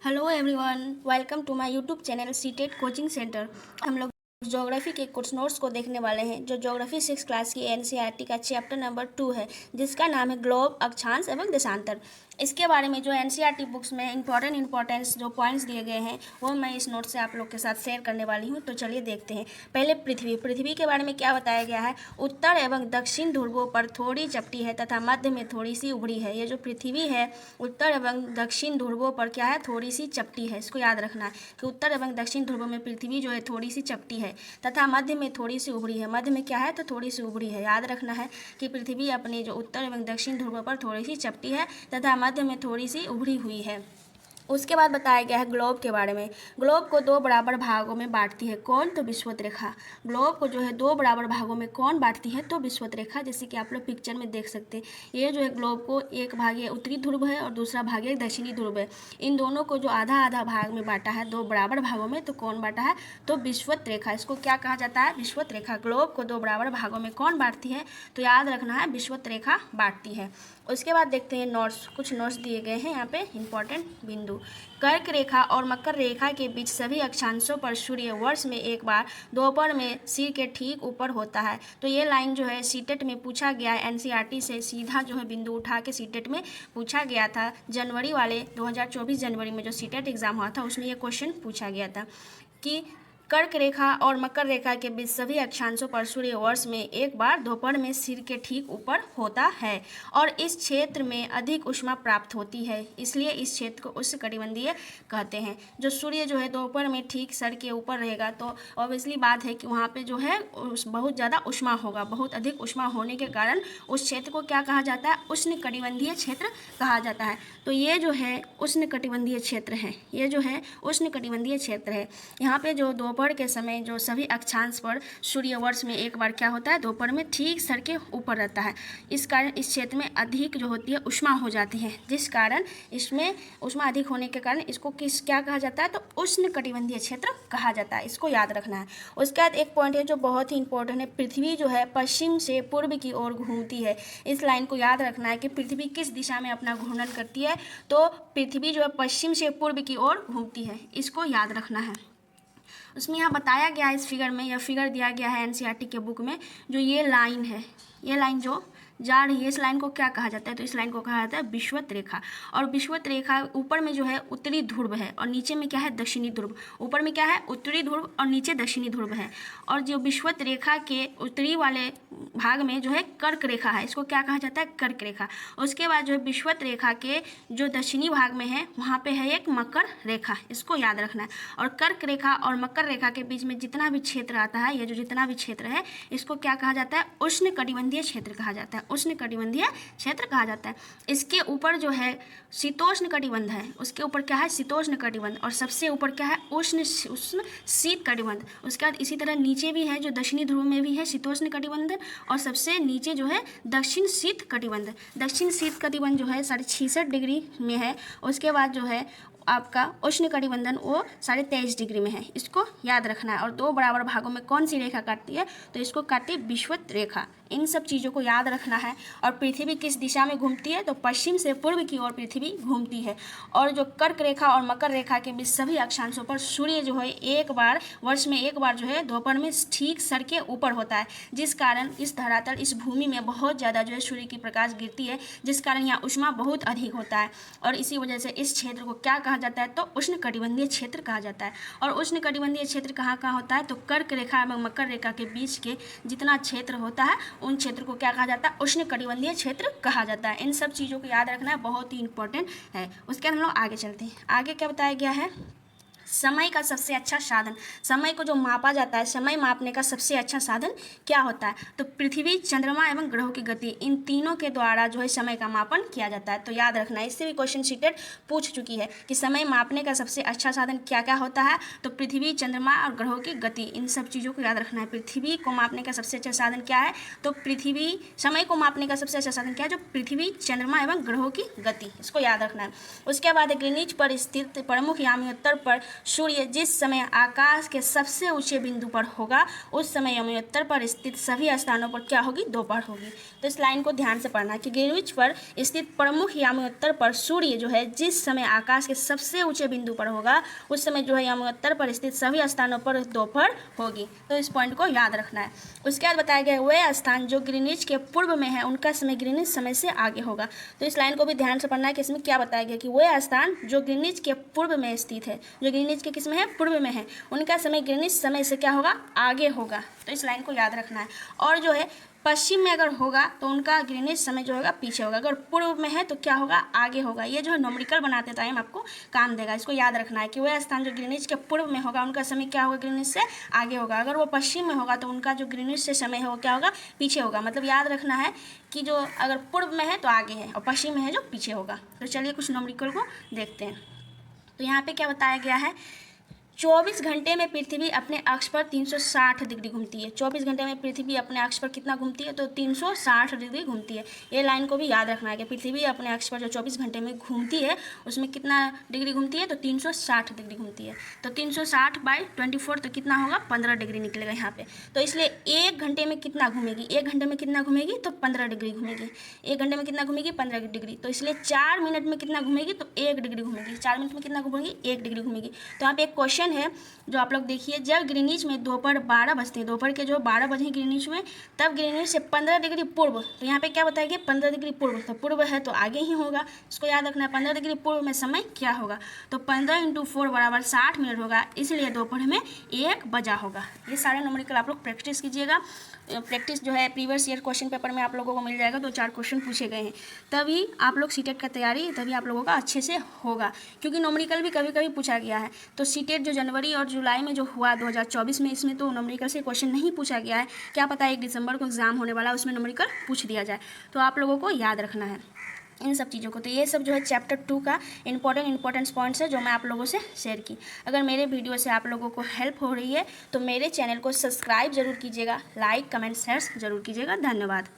Hello everyone, welcome to my YouTube channel CTET coaching centre. हम लोग geography के कुछ नोट्स को देखने वाले हैं जो ज्योग्राफी 6 क्लास की एनसीईआरटी का चैप्टर नंबर 2 है, जिसका नाम है ग्लोब, अक्षांश एवं देशांतर। इसके बारे में जो एनसीईआरटी बुक्स में इंपॉर्टेंस जो पॉइंट्स दिए गए हैं वो मैं इस नोट से आप लोग के साथ शेयर करने वाली हूँ। तो चलिए देखते हैं। पहले पृथ्वी के बारे में क्या बताया गया है। उत्तर एवं दक्षिण ध्रुवों पर थोड़ी चपटी है तथा मध्य में थोड़ी सी उभरी है। ये जो पृथ्वी है उत्तर एवं दक्षिण ध्रुवों पर क्या है, थोड़ी सी चपटी है। इसको याद रखना है कि उत्तर एवं दक्षिण ध्रुवों में पृथ्वी जो है थोड़ी सी चपटी है तथा मध्य में थोड़ी सी उभरी है। मध्य में क्या है, तो थोड़ी सी उभरी है। याद रखना है कि पृथ्वी अपने जो उत्तर एवं दक्षिण ध्रुवों पर थोड़ी सी चपटी है तथा मध्य में थोड़ी सी उभरी हुई है। उसके बाद बताया गया है ग्लोब के बारे में। ग्लोब को दो बराबर भागों में बांटती है कौन, तो विषुवत रेखा। ग्लोब को जो है दो बराबर भागों में कौन बांटती है, तो विषुवत रेखा। जैसे कि आप लोग पिक्चर में देख सकते हैं, ये जो है ग्लोब को एक भाग ये उत्तरी ध्रुव है और दूसरा भाग ये दक्षिणी ध्रुव है। इन दोनों को जो आधा आधा भाग में बांटा है, दो बराबर भागों में, तो कौन बांटा है, तो विषुवत रेखा। इसको क्या कहा जाता है, विषुवत रेखा। ग्लोब को दो बराबर भागों में कौन बांटती है, तो याद रखना है विषुवत रेखा बांटती है। उसके बाद देखते हैं नोट्स, कुछ नोट्स दिए गए हैं यहाँ पे इंपॉर्टेंट बिंदु। कर्क रेखा और मकर रेखा के बीच सभी अक्षांशों पर सूर्य वर्ष में एक बार दोपहर में सिर के ठीक ऊपर होता है। तो ये लाइन जो है सीटेट में पूछा गया है, एनसीईआरटी से सीधा जो है बिंदु उठा के सीटेट में पूछा गया था। जनवरी वाले 2024 जनवरी में जो सीटेट एग्जाम हुआ था उसमें ये क्वेश्चन पूछा गया था कि कर्क रेखा और मकर रेखा के बीच सभी अक्षांशों पर सूर्य वर्ष में एक बार दोपहर में सिर के ठीक ऊपर होता है और इस क्षेत्र में अधिक ऊष्मा प्राप्त होती है, इसलिए इस क्षेत्र को उष्णकटिबंधीय कहते हैं। जो सूर्य जो है दोपहर में ठीक सर के ऊपर रहेगा तो ऑब्वियसली बात है कि वहाँ पे जो है बहुत ज़्यादा ऊष्मा होगा। बहुत अधिक ऊष्मा होने के कारण उस क्षेत्र को क्या कहा जाता है, उष्णकटिबंधीय क्षेत्र कहा जाता है। तो ये जो है उष्णकटिबंधीय क्षेत्र है, ये जो है उष्णकटिबंधीय क्षेत्र है। यहाँ पे जो दोपहर के समय जो सभी अक्षांश पर सूर्य वर्ष में एक बार क्या होता है, दोपहर में ठीक सर के ऊपर रहता है। इस कारण इस क्षेत्र में अधिक जो होती है ऊष्मा हो जाती है, जिस कारण इसमें ऊष्मा अधिक होने के कारण इसको क्या कहा जाता है, तो उष्णकटिबंधीय क्षेत्र कहा जाता है। इसको याद रखना है। उसके बाद एक पॉइंट है जो बहुत ही इंपॉर्टेंट है, पृथ्वी जो है पश्चिम से पूर्व की ओर घूमती है। इस लाइन को याद रखना है कि पृथ्वी किस दिशा में अपना घूर्णन करती है, तो पृथ्वी जो है पश्चिम से पूर्व की ओर घूमती है। इसको याद रखना है। उसमें यहाँ बताया गया है, इस फिगर में यह फिगर दिया गया है एनसीईआरटी के बुक में। जो ये लाइन है, ये लाइन जो जा रही है, इस लाइन को क्या कहा जाता है, तो इस लाइन को कहा जाता है विषुवत रेखा। और विषुवत रेखा ऊपर में जो है उत्तरी ध्रुव है और नीचे में क्या है, दक्षिणी ध्रुव। ऊपर में क्या है, उत्तरी ध्रुव और नीचे दक्षिणी ध्रुव है। और जो विषुवत रेखा के उत्तरी वाले भाग में जो है कर्क रेखा है, इसको क्या कहा जाता है, कर्क रेखा। उसके बाद जो है विषुवत रेखा के जो दक्षिणी भाग में है वहाँ पे है एक मकर रेखा, इसको याद रखना है। और कर्क रेखा और मकर रेखा के बीच में जितना भी क्षेत्र आता है, ये जो जितना भी क्षेत्र है, इसको क्या कहा जाता है, उष्णकटिबंधीय क्षेत्र कहा जाता है। उष्णकटिबंधीय क्षेत्र कहा जाता है। इसके ऊपर जो है शीतोष्ण कटिबंध है, उसके ऊपर क्या है, शीतोष्ण कटिबंध, और सबसे ऊपर क्या है, उष्ण शीत कटिबंध। उसके बाद इसी तरह नीचे भी है, जो दक्षिणी ध्रुव में भी है शीतोष्ण कटिबंध, और सबसे नीचे जो है दक्षिण शीत कटिबंध। दक्षिण शीत कटिबंध जो है 66.5 डिग्री में है। उसके बाद जो है आपका उष्ण कटिबंधन वो 23.5 डिग्री में है। इसको याद रखना है। और दो बराबर भागों में कौन सी रेखा काटती है, तो इसको काटती है विषुवत रेखा। इन सब चीज़ों को याद रखना है। और पृथ्वी किस दिशा में घूमती है, तो पश्चिम से पूर्व की ओर पृथ्वी घूमती है। और जो कर्क रेखा और मकर रेखा के बीच सभी अक्षांशों पर सूर्य जो है एक बार वर्ष में एक बार जो है दोपहर में ठीक सर के ऊपर होता है, जिस कारण इस धरातल, इस भूमि में बहुत ज़्यादा जो है सूर्य की प्रकाश गिरती है, जिस कारण यहाँ ऊष्मा बहुत अधिक होता है। और इसी वजह से इस क्षेत्र को क्या कहा जाता है, तो उष्णकटिबंधीय क्षेत्र कहा जाता है। और उष्णकटिबंधीय क्षेत्र कहाँ कहाँ होता है, तो कर्क रेखा एवं मकर रेखा के बीच के जितना क्षेत्र होता है उन क्षेत्र को क्या कहा जाता है, उष्णकटिबंधीय क्षेत्र कहा जाता है। इन सब चीज़ों को याद रखना है, बहुत ही इंपॉर्टेंट है। उसके बाद हम लोग आगे चलते हैं। आगे क्या बताया गया है, समय का सबसे अच्छा साधन। समय को जो मापा जाता है, समय मापने का सबसे अच्छा साधन क्या होता है, तो पृथ्वी, चंद्रमा एवं ग्रहों की गति, इन तीनों के द्वारा जो है समय का मापन किया जाता है। तो याद रखना है, इससे भी क्वेश्चन सीटेट पूछ चुकी है कि समय मापने का सबसे अच्छा साधन क्या क्या होता है, तो पृथ्वी, चंद्रमा और ग्रहों की गति। इन सब चीज़ों को याद रखना है। पृथ्वी को मापने का सबसे अच्छा साधन क्या है, तो पृथ्वी, समय को मापने का सबसे अच्छा साधन क्या है, जो पृथ्वी, चंद्रमा एवं ग्रहों की गति। इसको याद रखना है। उसके बाद ग्रीनिच पर स्थित प्रमुख यामी उत्तर पर सूर्य जिस समय आकाश के सबसे ऊंचे बिंदु पर होगा उस समय यम उत्तर पर स्थित सभी स्थानों पर क्या होगी, दोपहर होगी। तो इस लाइन को ध्यान से पढ़ना कि ग्रीनविच पर स्थित प्रमुख यामोत्तर पर सूर्य जो है जिस समय आकाश के सबसे ऊंचे बिंदु पर होगा उस समय जो है यामोत्तर पर स्थित सभी स्थानों पर दोपहर होगी। तो इस पॉइंट को याद रखना है। उसके बाद बताया गया वह स्थान जो ग्रीनविच के पूर्व में है उनका समय ग्रीनविच समय से आगे होगा। तो इस लाइन को भी ध्यान से पढ़ना है कि इसमें क्या बताया गया कि वह स्थान जो ग्रीनविच के पूर्व में स्थित है, जो ग्रीनविच के किस में है, पूर्व में है, उनका समय ग्रीनविच समय से क्या होगा, आगे होगा। तो इस लाइन को याद रखना है। और जो है पश्चिम में अगर होगा तो उनका ग्रीनविच समय जो होगा पीछे होगा, अगर पूर्व में है तो क्या होगा, आगे होगा। ये जो है न्यूमेरिकल बनाते टाइम आपको काम देगा, इसको याद रखना है कि वह स्थान जो ग्रीनविच के पूर्व में होगा उनका समय क्या होगा, ग्रीनविच से आगे होगा। अगर वो पश्चिम में होगा तो उनका जो ग्रीनविच से समय है वो क्या होगा, पीछे होगा। मतलब याद रखना है कि जो अगर पूर्व में है तो आगे है और पश्चिम में है जो पीछे होगा। तो चलिए कुछ न्यूमेरिकल को देखते हैं। तो यहाँ पे क्या बताया गया है, 24 घंटे में पृथ्वी अपने अक्ष पर 360 डिग्री घूमती है। 24 घंटे में पृथ्वी अपने अक्ष पर कितना घूमती है, तो 360 डिग्री घूमती है। ये लाइन को भी याद रखना है कि पृथ्वी अपने अक्ष पर जो 24 घंटे में घूमती है उसमें कितना डिग्री घूमती है, तो 360 डिग्री घूमती है। तो 360/24 तो कितना होगा, 15 डिग्री निकलेगा यहाँ पे। तो इसलिए 1 घंटे में कितना घूमेगी, 1 घंटे में कितना घूमेगी, तो 15 डिग्री घूमेगी। 1 घंटे में कितना घूमेगी, 15 डिग्री। तो इसलिए 4 मिनट में कितना घूमेगी, तो 1 डिग्री घूमेगी। 4 मिनट में कितना घूमेगी, 1 डिग्री घूमेगी। तो यहाँ पे एक क्वेश्चन है जो आप लोग देखिए, जब ग्रीनविच में दोपहर 12 बजते हैं, दोपहर के जो 12 बजे ग्रीनविच में, तब ग्रीनविच से 15 डिग्री पूर्व, तो यहाँ पे क्या बताएंगे, 15 डिग्री पूर्व, तो पूर्व है तो आगे ही होगा, इसको याद रखना है। 15 डिग्री पूर्व में समय क्या होगा, तो 15 × 4 = 60 मिनट होगा, इसलिए दोपहर में 1 बजा होगा। ये सारे न्यूमेरिकल आप लोग प्रैक्टिस कीजिएगा। प्रैक्टिस जो है प्रीवियस ईयर क्वेश्चन पेपर में आप लोगों को मिल जाएगा, 2-4 क्वेश्चन पूछे गए हैं, तभी आप लोग सीटेट का तैयारी तभी आप लोगों का अच्छे से होगा। क्योंकि न्यूमेरिकल भी कभी कभी पूछा गया है। तो सीटेट जो जनवरी और जुलाई में जो हुआ 2024 में, इसमें तो न्यूमेरिकल से क्वेश्चन नहीं पूछा गया है। क्या पता 1 दिसंबर को एग्जाम होने वाला है, उसमें न्यूमेरिकल पूछ दिया जाए। तो आप लोगों को याद रखना है इन सब चीज़ों को। तो ये सब जो है चैप्टर 2 का इंपॉर्टेंट पॉइंट्स है जो मैं आप लोगों से शेयर की। अगर मेरे वीडियो से आप लोगों को हेल्प हो रही है तो मेरे चैनल को सब्सक्राइब जरूर कीजिएगा, लाइक कमेंट शेयर जरूर कीजिएगा। धन्यवाद।